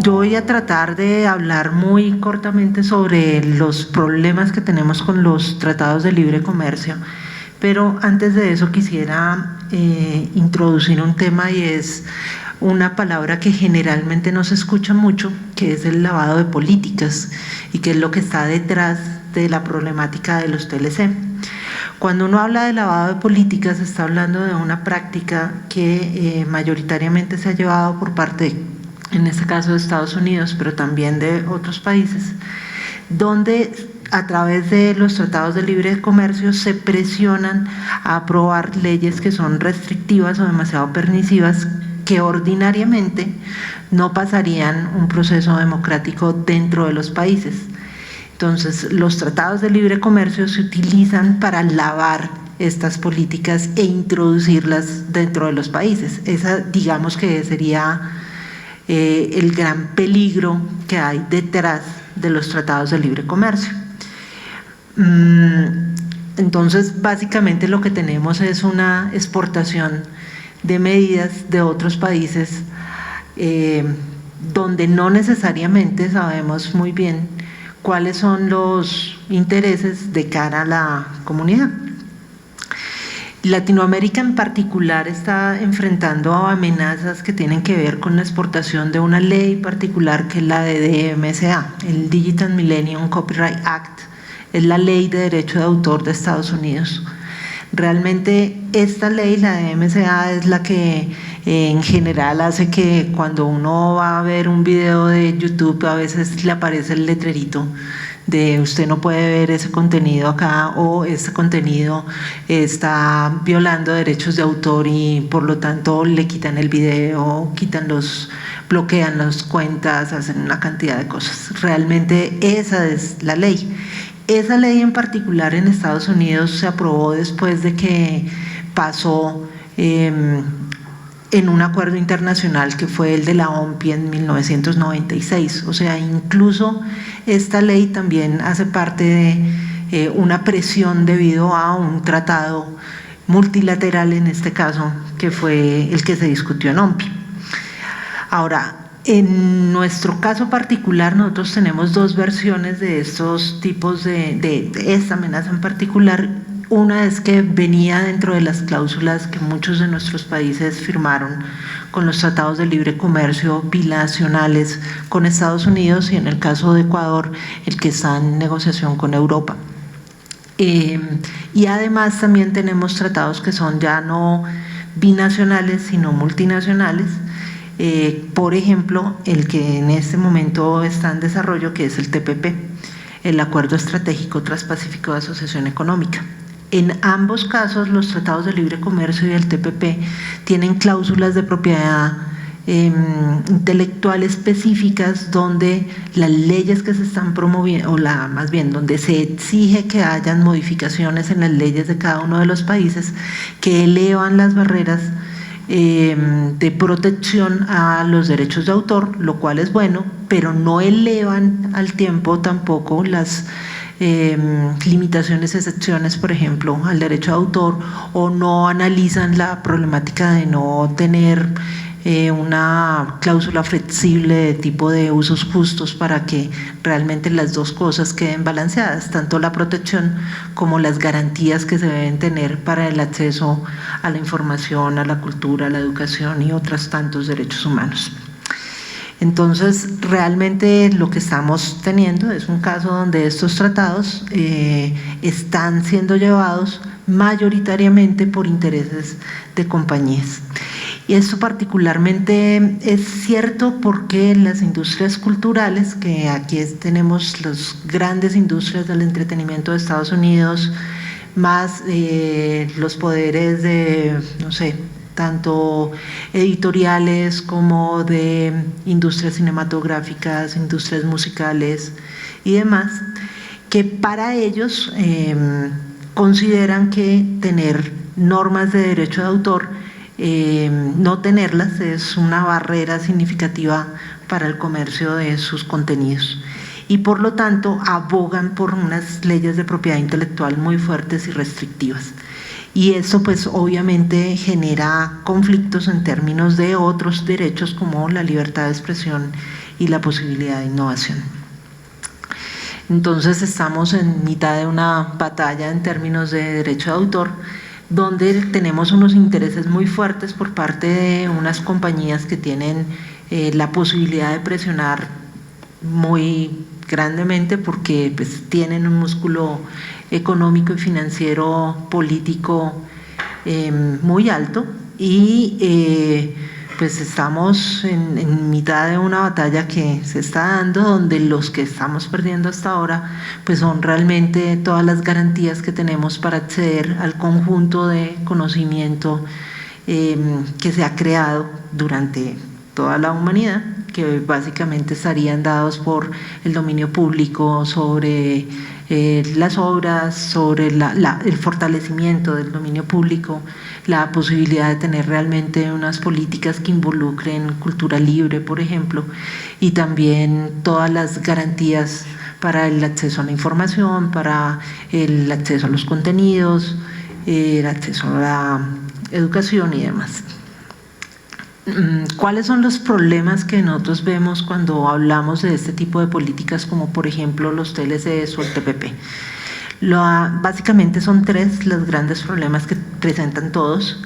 Yo voy a tratar de hablar muy cortamente sobre los problemas que tenemos con los tratados de libre comercio, pero antes de eso quisiera introducir un tema, y es una palabra que generalmente no se escucha mucho, que es el lavado de políticas, y que es lo que está detrás de la problemática de los TLC. Cuando uno habla de lavado de políticas, está hablando de una práctica que mayoritariamente se ha llevado por parte, en este caso de Estados Unidos, pero también de otros países, donde a través de los tratados de libre comercio se presionan a aprobar leyes que son restrictivas o demasiado permisivas, que ordinariamente no pasarían un proceso democrático dentro de los países. Entonces, los tratados de libre comercio se utilizan para lavar estas políticas e introducirlas dentro de los países. Esa, digamos que sería el gran peligro que hay detrás de los tratados de libre comercio. Entonces, básicamente lo que tenemos es una exportación de medidas de otros países donde no necesariamente sabemos muy bien cuáles son los intereses de cara a la comunidad. Latinoamérica en particular está enfrentando amenazas que tienen que ver con la exportación de una ley particular, que es la de DMCA, el Digital Millennium Copyright Act, es la ley de derecho de autor de Estados Unidos. Realmente esta ley, la DMCA, es la que en general hace que cuando uno va a ver un video de YouTube a veces le aparece el letrerito de usted no puede ver ese contenido acá, o este contenido está violando derechos de autor y por lo tanto le quitan el video, bloquean las cuentas, hacen una cantidad de cosas. Realmente esa es la ley. Esa ley en particular en Estados Unidos se aprobó después de que pasó en un acuerdo internacional que fue el de la OMPI en 1996, o sea, incluso esta ley también hace parte de una presión debido a un tratado multilateral, en este caso, que fue el que se discutió en OMPI. Ahora, en nuestro caso particular, nosotros tenemos dos versiones de estos tipos de esta amenaza en particular. Una es que venía dentro de las cláusulas que muchos de nuestros países firmaron con los tratados de libre comercio bilaterales con Estados Unidos, y en el caso de Ecuador, el que está en negociación con Europa. Y además también tenemos tratados que son ya no binacionales, sino multinacionales. Por ejemplo, el que en este momento está en desarrollo, que es el TPP, el Acuerdo Estratégico Transpacífico de Asociación Económica. En ambos casos, los tratados de libre comercio y el TPP tienen cláusulas de propiedad intelectual específicas, donde las leyes que se están promoviendo, o más bien donde se exige que hayan modificaciones en las leyes de cada uno de los países que elevan las barreras de protección a los derechos de autor, lo cual es bueno, pero no elevan al tiempo tampoco las limitaciones, excepciones, por ejemplo, al derecho de autor, o no analizan la problemática de no tener una cláusula flexible de tipo de usos justos para que realmente las dos cosas queden balanceadas, tanto la protección como las garantías que se deben tener para el acceso a la información, a la cultura, a la educación y otros tantos derechos humanos. Entonces, realmente lo que estamos teniendo es un caso donde estos tratados están siendo llevados mayoritariamente por intereses de compañías. Y esto particularmente es cierto porque las industrias culturales, que aquí tenemos las grandes industrias del entretenimiento de Estados Unidos, más los poderes de, no sé, tanto editoriales como de industrias cinematográficas, industrias musicales y demás, que para ellos consideran que tener normas de derecho de autor, no tenerlas es una barrera significativa para el comercio de sus contenidos, y por lo tanto abogan por unas leyes de propiedad intelectual muy fuertes y restrictivas. Y eso pues obviamente genera conflictos en términos de otros derechos como la libertad de expresión y la posibilidad de innovación. Entonces estamos en mitad de una batalla en términos de derecho de autor, donde tenemos unos intereses muy fuertes por parte de unas compañías que tienen la posibilidad de presionar muy grandemente porque pues, tienen un músculo económico y financiero político muy alto y pues estamos en mitad de una batalla que se está dando, donde los que estamos perdiendo hasta ahora pues son realmente todas las garantías que tenemos para acceder al conjunto de conocimiento que se ha creado durante toda la humanidad, que básicamente estarían dados por el dominio público sobre las obras, sobre el fortalecimiento del dominio público, la posibilidad de tener realmente unas políticas que involucren cultura libre, por ejemplo, y también todas las garantías para el acceso a la información, para el acceso a los contenidos, el acceso a la educación y demás. ¿Cuáles son los problemas que nosotros vemos cuando hablamos de este tipo de políticas como por ejemplo los TLCs o el TPP? Básicamente son tres los grandes problemas que presentan todos.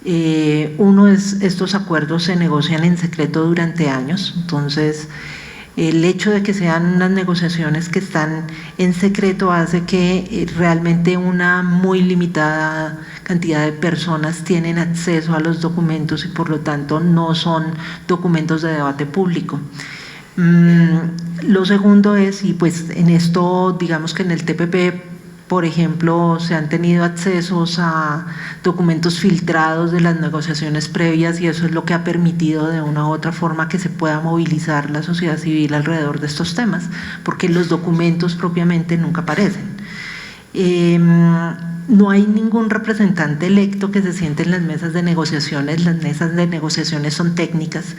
Uno es estos acuerdos se negocian en secreto durante años, entonces el hecho de que sean unas negociaciones que están en secreto hace que realmente una muy limitada cantidad de personas tienen acceso a los documentos y por lo tanto no son documentos de debate público. Lo segundo es, y pues en esto digamos que en el TPP por ejemplo, se han tenido accesos a documentos filtrados de las negociaciones previas y eso es lo que ha permitido de una u otra forma que se pueda movilizar la sociedad civil alrededor de estos temas, porque los documentos propiamente nunca aparecen. No hay ningún representante electo que se siente en las mesas de negociaciones, las mesas de negociaciones son técnicas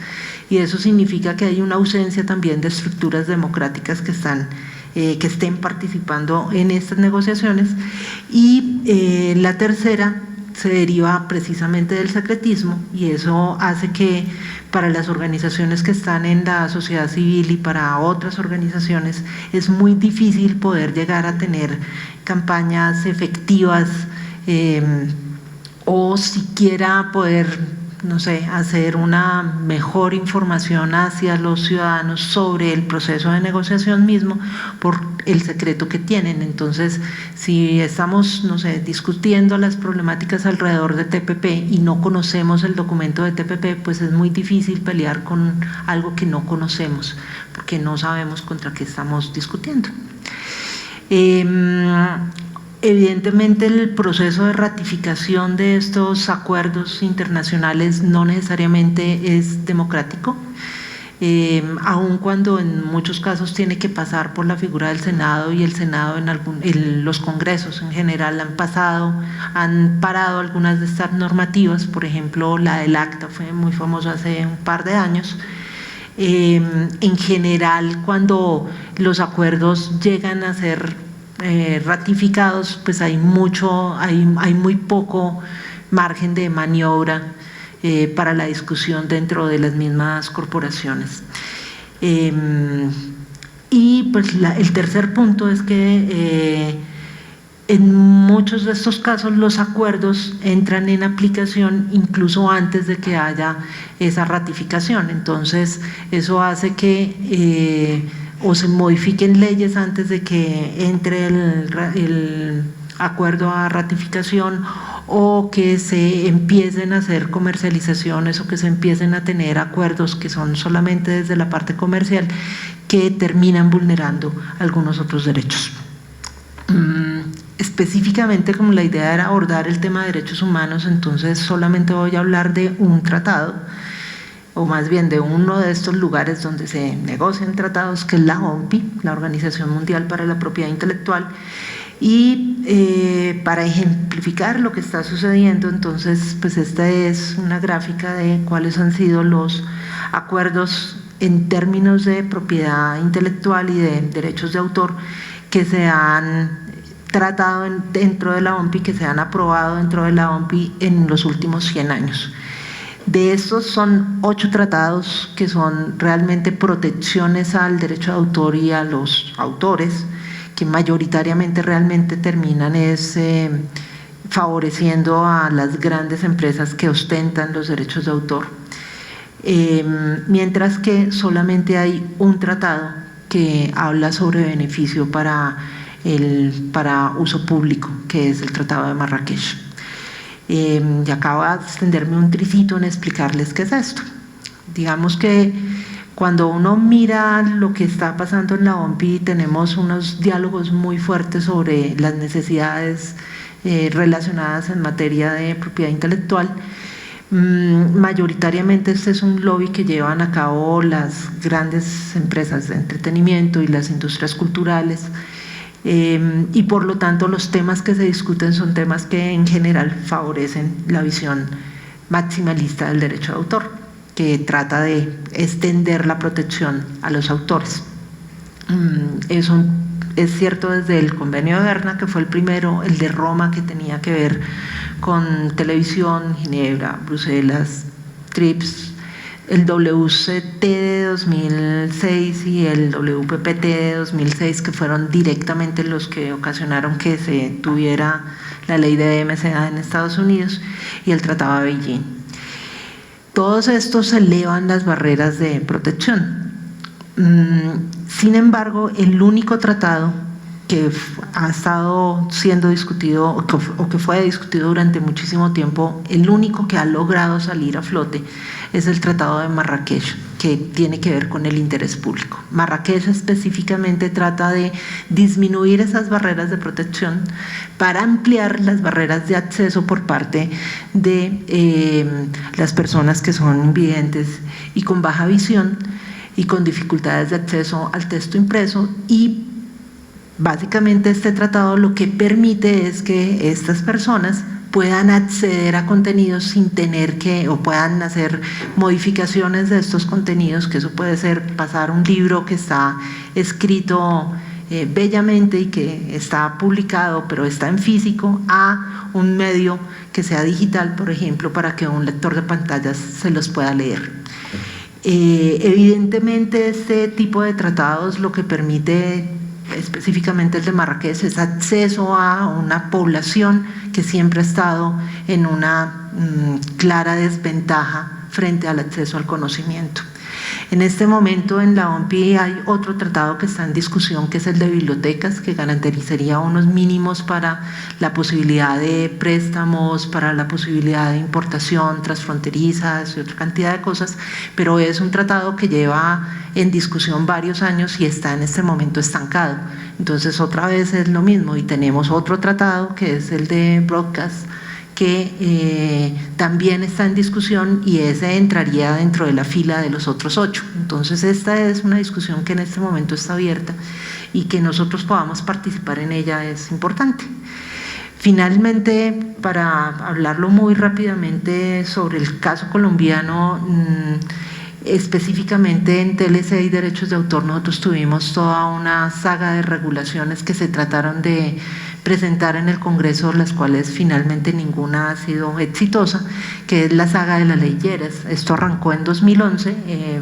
y eso significa que hay una ausencia también de estructuras democráticas que estén participando en estas negociaciones y la tercera se deriva precisamente del secretismo y eso hace que para las organizaciones que están en la sociedad civil y para otras organizaciones es muy difícil poder llegar a tener campañas efectivas o siquiera poder no sé, hacer una mejor información hacia los ciudadanos sobre el proceso de negociación mismo por el secreto que tienen. Entonces, si estamos, no sé, discutiendo las problemáticas alrededor de TPP y no conocemos el documento de TPP, pues es muy difícil pelear con algo que no conocemos, porque no sabemos contra qué estamos discutiendo. Evidentemente el proceso de ratificación de estos acuerdos internacionales no necesariamente es democrático, aun cuando en muchos casos tiene que pasar por la figura del Senado y el Senado los congresos en general han parado algunas de estas normativas, por ejemplo la del ACTA fue muy famosa hace un par de años. En general cuando los acuerdos llegan a ser ratificados, pues hay muy poco margen de maniobra para la discusión dentro de las mismas corporaciones. Y pues el tercer punto es que en muchos de estos casos los acuerdos entran en aplicación incluso antes de que haya esa ratificación, entonces eso hace que o se modifiquen leyes antes de que entre el acuerdo a ratificación o que se empiecen a hacer comercializaciones o que se empiecen a tener acuerdos que son solamente desde la parte comercial que terminan vulnerando algunos otros derechos. Específicamente como la idea era abordar el tema de derechos humanos, entonces solamente voy a hablar de un tratado o más bien de uno de estos lugares donde se negocian tratados, que es la OMPI, la Organización Mundial para la Propiedad Intelectual, y para ejemplificar lo que está sucediendo, entonces pues esta es una gráfica de cuáles han sido los acuerdos en términos de propiedad intelectual y de derechos de autor que se han tratado dentro de la OMPI, que se han aprobado dentro de la OMPI en los últimos 100 años. De estos son 8 tratados que son realmente protecciones al derecho de autor y a los autores, que mayoritariamente realmente terminan favoreciendo a las grandes empresas que ostentan los derechos de autor, mientras que solamente hay un tratado que habla sobre beneficio para uso público, que es el Tratado de Marrakech. Y acabo de extenderme un tricito en explicarles qué es esto. Digamos que cuando uno mira lo que está pasando en la OMPI, tenemos unos diálogos muy fuertes sobre las necesidades relacionadas en materia de propiedad intelectual. Mayoritariamente este es un lobby que llevan a cabo las grandes empresas de entretenimiento y las industrias culturales, y por lo tanto los temas que se discuten son temas que en general favorecen la visión maximalista del derecho de autor, que trata de extender la protección a los autores. Eso es cierto desde el Convenio de Berna, que fue el primero, el de Roma, que tenía que ver con televisión, Ginebra, Bruselas, TRIPS, el WCT de 2006 y el WPPT de 2006, que fueron directamente los que ocasionaron que se tuviera la ley de DMCA en Estados Unidos, y el Tratado de Beijing. Todos estos elevan las barreras de protección. Sin embargo, el único tratado que ha estado siendo discutido o que fue discutido durante muchísimo tiempo, el único que ha logrado salir a flote es el Tratado de Marrakech, que tiene que ver con el interés público. Marrakech específicamente trata de disminuir esas barreras de protección para ampliar las barreras de acceso por parte de las personas que son invidentes y con baja visión y con dificultades de acceso al texto impreso, y básicamente este tratado lo que permite es que estas personas puedan acceder a contenidos sin tener que, o puedan hacer modificaciones de estos contenidos, que eso puede ser pasar un libro que está escrito bellamente y que está publicado pero está en físico, a un medio que sea digital, por ejemplo, para que un lector de pantallas se los pueda leer. Evidentemente este tipo de tratados lo que permite, específicamente el de Marrakech, es acceso a una población que siempre ha estado en una clara desventaja frente al acceso al conocimiento. En este momento en la OMPI hay otro tratado que está en discusión, que es el de bibliotecas, que garantizaría unos mínimos para la posibilidad de préstamos, para la posibilidad de importación transfronterizas y otra cantidad de cosas, pero es un tratado que lleva en discusión varios años y está en este momento estancado. Entonces otra vez es lo mismo, y tenemos otro tratado que es el de broadcast, que también está en discusión, y ese entraría dentro de la fila de los otros 8. Entonces esta es una discusión que en este momento está abierta, y que nosotros podamos participar en ella es importante. Finalmente, para hablarlo muy rápidamente sobre el caso colombiano, específicamente en TLC y derechos de autor, nosotros tuvimos toda una saga de regulaciones que se trataron de presentar en el Congreso, las cuales finalmente ninguna ha sido exitosa, que es la saga de la ley Lleras. Esto arrancó en 2011,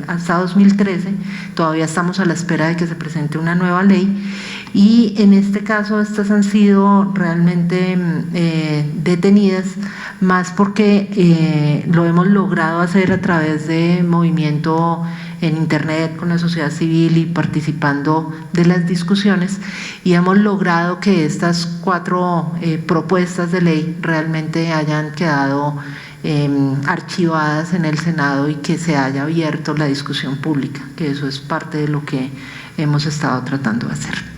hasta 2013, todavía estamos a la espera de que se presente una nueva ley, y en este caso estas han sido realmente detenidas, más porque lo hemos logrado hacer a través de movimiento en internet con la sociedad civil y participando de las discusiones, y hemos logrado que estas 4 propuestas de ley realmente hayan quedado archivadas en el Senado y que se haya abierto la discusión pública, que eso es parte de lo que hemos estado tratando de hacer.